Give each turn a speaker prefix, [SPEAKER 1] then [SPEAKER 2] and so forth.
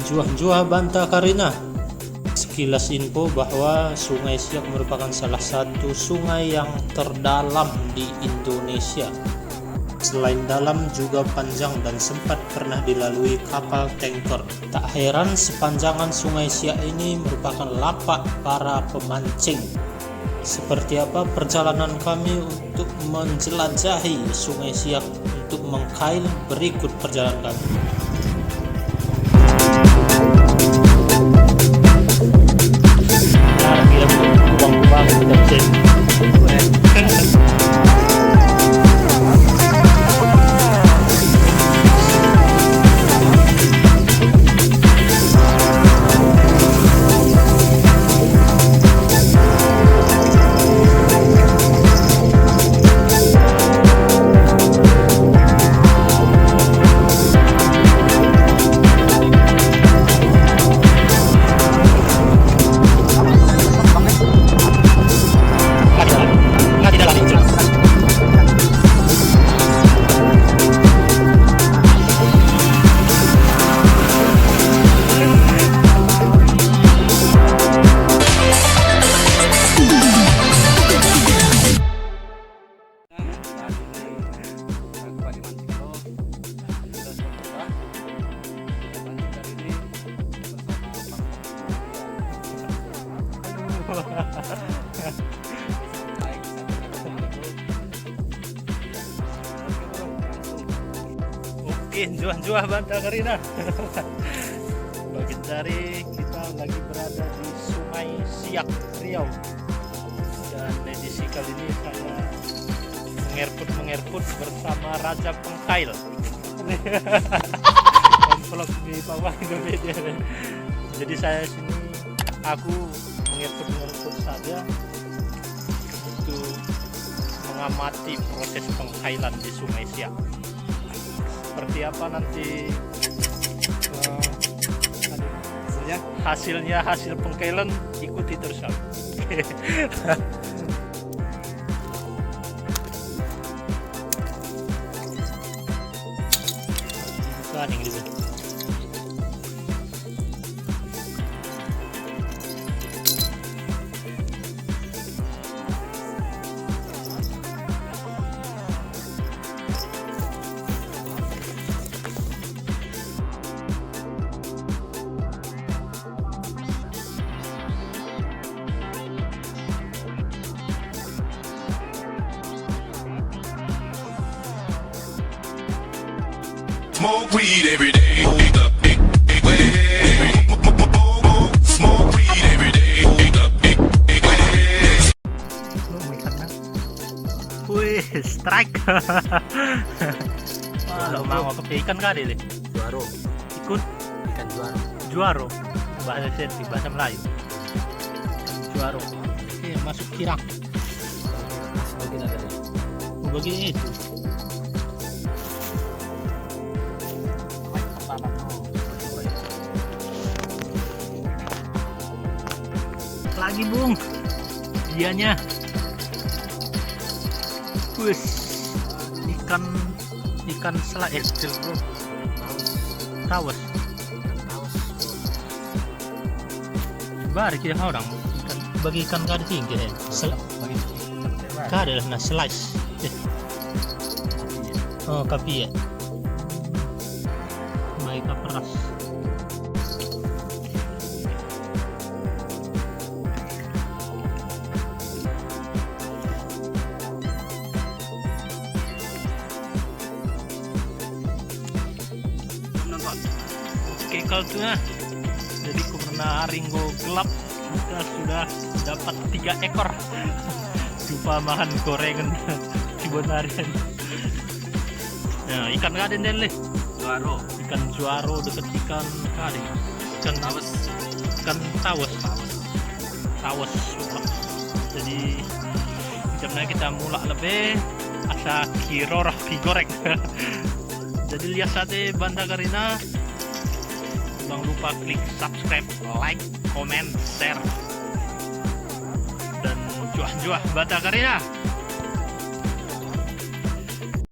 [SPEAKER 1] Juah-juah Banta Karina. Sekilas info bahwa Sungai Siak merupakan salah satu sungai yang terdalam di Indonesia. Selain dalam juga panjang dan sempat pernah dilalui kapal tanker. Tak heran sepanjangan Sungai Siak ini merupakan lapak para pemancing. Seperti apa perjalanan kami untuk menjelajahi Sungai Siak untuk mengkail, berikut perjalanan kami. Nah, kita kubang-kubang kita cek. Oke, juah-juah Banta Karina. Bagi dari kita lagi berada di Sungai Siak, Riau. Dan edisi kali ini saya mengerput bersama Raja Pengkail. Vlog di bawah Indonesia. Jadi saya sini aku mengerput saja untuk mengamati proses pengkailan di Sungai Siak. Seperti apa nanti hasil pengkailan, ikuti terus.
[SPEAKER 2] Smoke weed every day. Smoke weed every day.
[SPEAKER 1] Wih, strike. Kalau mau ke ikan kali deh.
[SPEAKER 3] Juaro,
[SPEAKER 1] Ikut
[SPEAKER 3] ikan juaro.
[SPEAKER 1] juaro. Bahasa Serti, bahasa Melayu. Juaro. Oke, masuk kirang.
[SPEAKER 3] Mungkin ada nih.
[SPEAKER 1] Begini itu. Lagi bung, dianya. Wih, ikan selak kecil bro. Tawas. Bari kita orang ikan, bagi ikan kada tinggi ya. Kada lah, nah slice. Oh kapi ya. Baik peras. Oke kaltunya, jadi karena ringgo gelap kita sudah dapat 3 ekor. Jumpa mahan gorengan Cibonarian. Nah, ikan kaden deh.
[SPEAKER 3] Juaro,
[SPEAKER 1] Ikan juaro dekat ikan kade. Ikan
[SPEAKER 3] tawas.
[SPEAKER 1] Ikan tawas. Tawas. Jadi jamnya kita mulak lebih asa kiror digoreng. Jadi lihat sate Banta Karina. Jangan lupa klik subscribe, like, comment, share, dan juah-juah Banta Karina.